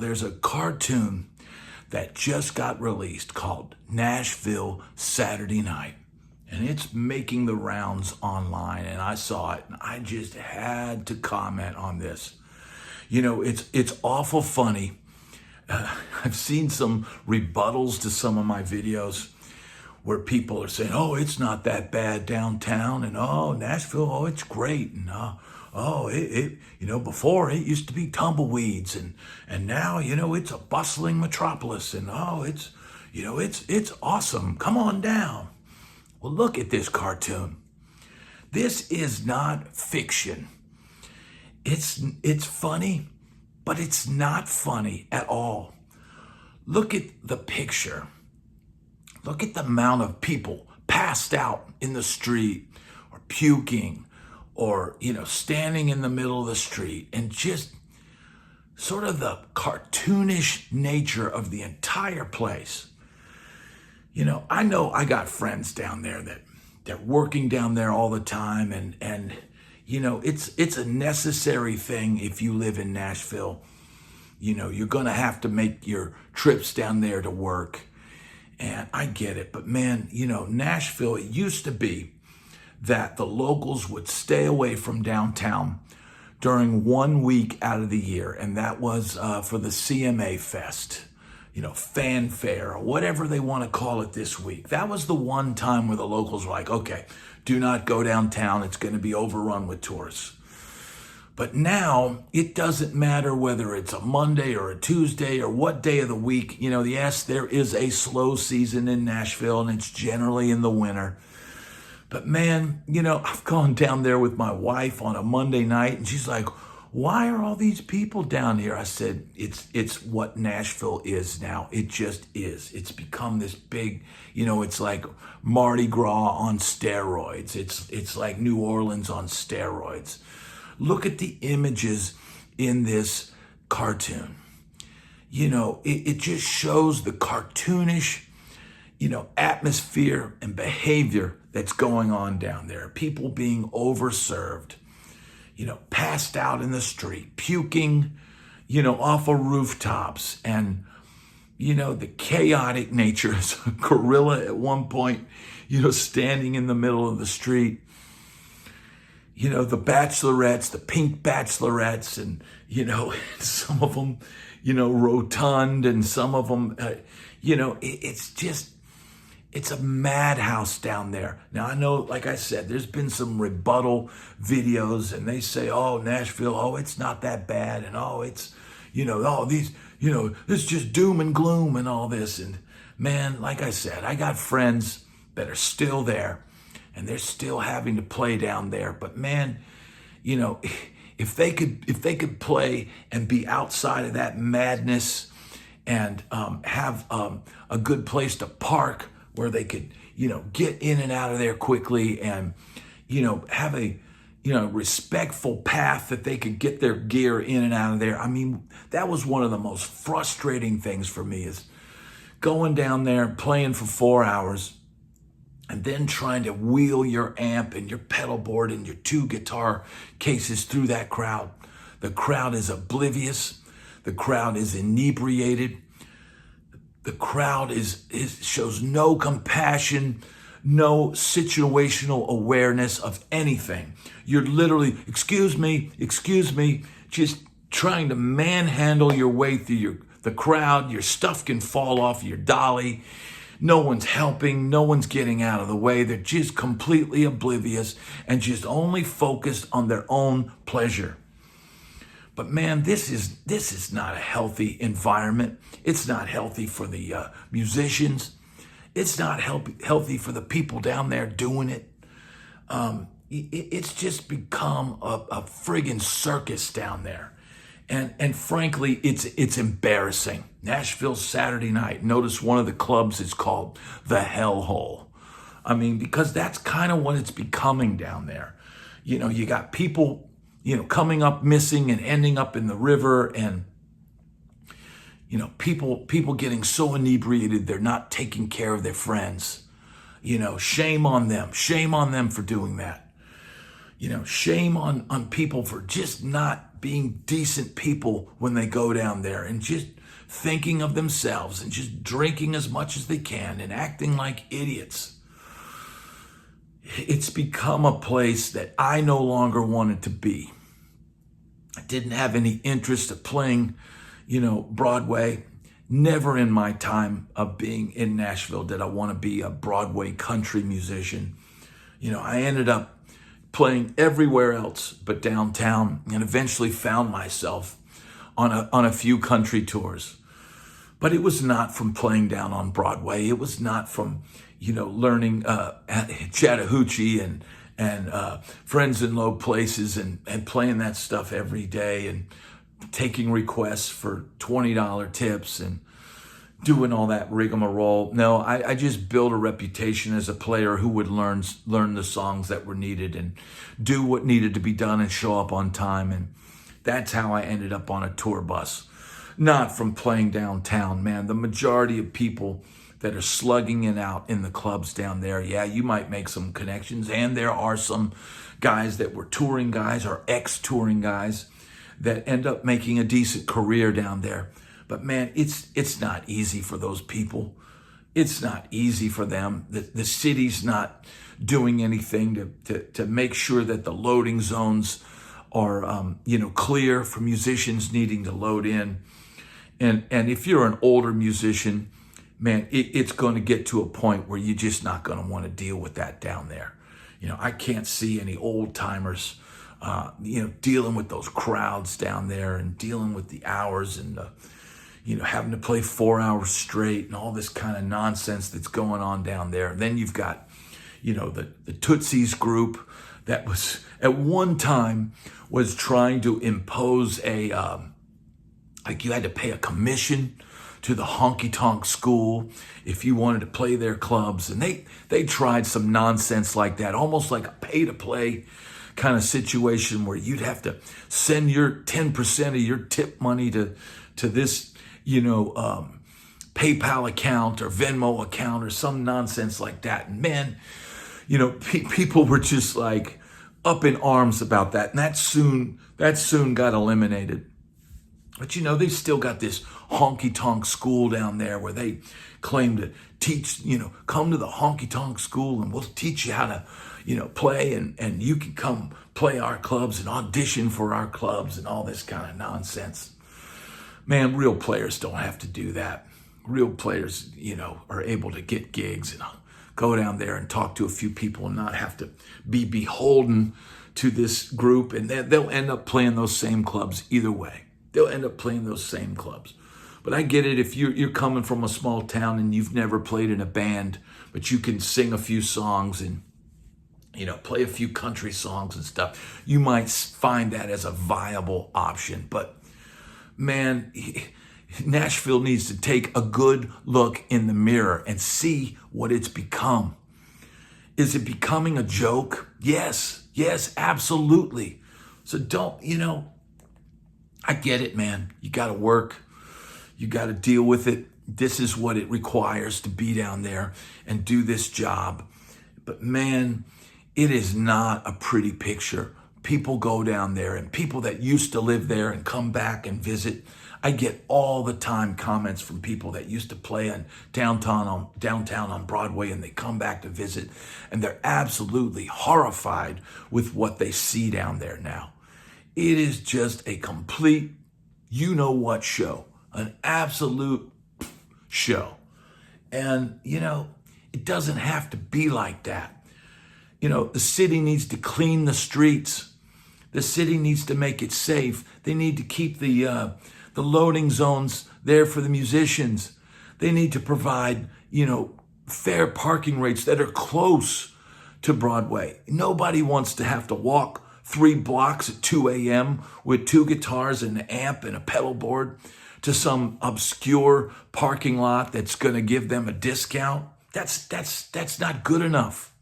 there's a cartoon that just got released called Nashville Saturday Night. And it's making the rounds online, and I saw it, and I just had to comment on this. It's awful funny. I've seen some rebuttals to some of my videos where people are saying, oh, it's not that bad downtown, and oh, Nashville, oh, it's great, and before it used to be tumbleweeds, and now, it's a bustling metropolis, and oh, it's awesome. Come on down. Well, look at this cartoon. This is not fiction. It's funny, but it's not funny at all. Look at the picture. Look at the amount of people passed out in the street or puking or, standing in the middle of the street, and just sort of the cartoonish nature of the entire place. I know I got friends down there that they're working down there all the time, and it's a necessary thing if you live in Nashville. You're gonna have to make your trips down there to work, and I get it. But man, Nashville, it used to be that the locals would stay away from downtown during 1 week out of the year, and that was for the CMA Fest. Fanfare, or whatever they want to call it this week. That was the one time where the locals were like, okay, do not go downtown. It's going to be overrun with tourists. But now it doesn't matter whether it's a Monday or a Tuesday or what day of the week. Yes, there is a slow season in Nashville, and it's generally in the winter. But man, I've gone down there with my wife on a Monday night, and she's like, why are all these people down here? I said, it's what Nashville is now. It just is. It's become this big, it's like Mardi Gras on steroids. It's like New Orleans on steroids. Look at the images in this cartoon. It just shows the cartoonish, atmosphere and behavior that's going on down there. People being overserved. Passed out in the street, puking, off of rooftops, and, the chaotic nature. As a gorilla at one point, standing in the middle of the street, the bachelorettes, the pink bachelorettes, and, some of them, rotund, and some of them, it's a madhouse down there. Now, I know, like I said, there's been some rebuttal videos, and they say, oh, Nashville, oh, it's not that bad, and oh, it's, it's just doom and gloom and all this. And man, like I said, I got friends that are still there, and they're still having to play down there. But man, if they could play and be outside of that madness and have a good place to park, where they could, get in and out of there quickly, and, have a, respectful path that they could get their gear in and out of there. I mean, that was one of the most frustrating things for me, is going down there, playing for 4 hours, and then trying to wheel your amp and your pedal board and your 2 guitar cases through that crowd. The crowd is oblivious. The crowd is inebriated. The crowd shows no compassion, no situational awareness of anything. You're literally, excuse me, just trying to manhandle your way through the crowd. Your stuff can fall off your dolly. No one's helping. No one's getting out of the way. They're just completely oblivious and just only focused on their own pleasure. But man, this is not a healthy environment. It's not healthy for the musicians. It's not healthy for the people down there doing it. It's just become a friggin' circus down there. And frankly, it's embarrassing. Nashville Saturday Night. Notice one of the clubs is called the Hellhole. I mean, because that's kind of what it's becoming down there. You got people, coming up missing and ending up in the river, and, people getting so inebriated they're not taking care of their friends. Shame on them. Shame on them for doing that. Shame on people for just not being decent people when they go down there and just thinking of themselves and just drinking as much as they can and acting like idiots. It's become a place that I no longer wanted to be. I didn't have any interest of playing, Broadway. Never in my time of being in Nashville did I want to be a Broadway country musician. I ended up playing everywhere else but downtown, and eventually found myself on a few country tours. But it was not from playing down on Broadway. It was not from, learning Chattahoochee and Friends in Low Places and playing that stuff every day and taking requests for $20 tips and doing all that rigmarole. No, I just built a reputation as a player who would learn the songs that were needed and do what needed to be done and show up on time. And that's how I ended up on a tour bus. Not from playing downtown, man. The majority of people that are slugging it out in the clubs down there, yeah, you might make some connections. And there are some guys that were touring guys or ex-touring guys that end up making a decent career down there. But man, it's not easy for those people. It's not easy for them. The city's not doing anything to make sure that the loading zones are clear for musicians needing to load in. And if you're an older musician, man, it's going to get to a point where you're just not going to want to deal with that down there. I can't see any old timers dealing with those crowds down there and dealing with the hours and having to play 4 hours straight and all this kind of nonsense that's going on down there. Then you've got, the Tootsies group that was at one time was trying to impose like you had to pay a commission to the honky-tonk school if you wanted to play their clubs. And they tried some nonsense like that, almost like a pay-to-play kind of situation where you'd have to send your 10% of your tip money to this, PayPal account or Venmo account or some nonsense like that. And man, people were just like up in arms about that. And that soon got eliminated. But they still got this honky-tonk school down there where they claim to teach, come to the honky-tonk school and we'll teach you how to, play and you can come play our clubs and audition for our clubs and all this kind of nonsense. Man, real players don't have to do that. Real players, are able to get gigs and go down there and talk to a few people and not have to be beholden to this group. And they'll end up playing those same clubs either way. They'll end up playing those same clubs. But I get it if you're coming from a small town and you've never played in a band, but you can sing a few songs and, play a few country songs and stuff. You might find that as a viable option. But man, Nashville needs to take a good look in the mirror and see what it's become. Is it becoming a joke? Yes, absolutely. So don't, I get it, man. You got to work. You got to deal with it. This is what it requires to be down there and do this job. But man, it is not a pretty picture. People go down there and people that used to live there and come back and visit. I get all the time comments from people that used to play in downtown on Broadway and they come back to visit and they're absolutely horrified with what they see down there now. It is just a complete, you-know-what show, an absolute show. And, it doesn't have to be like that. The city needs to clean the streets. The city needs to make it safe. They need to keep the loading zones there for the musicians. They need to provide, fair parking rates that are close to Broadway. Nobody wants to have to walk 3 blocks at 2 a.m. with 2 guitars and an amp and a pedal board to some obscure parking lot that's going to give them a discount. That's not good enough.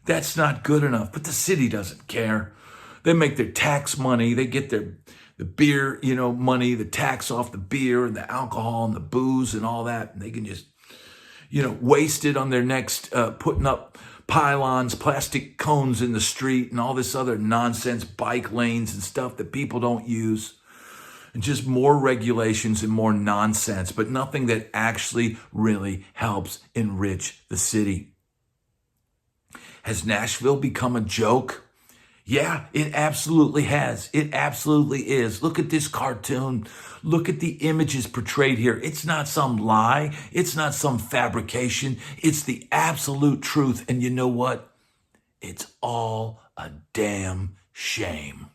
That's not good enough. But the city doesn't care. They make their tax money. They get the beer, money, the tax off the beer and the alcohol and the booze and all that. And they can just, waste it on their next putting up pylons, plastic cones in the street, and all this other nonsense, bike lanes and stuff that people don't use. And just more regulations and more nonsense, but nothing that actually really helps enrich the city. Has Nashville become a joke? Yeah, it absolutely has. It absolutely is. Look at this cartoon. Look at the images portrayed here. It's not some lie. It's not some fabrication. It's the absolute truth. And you know what? It's all a damn shame.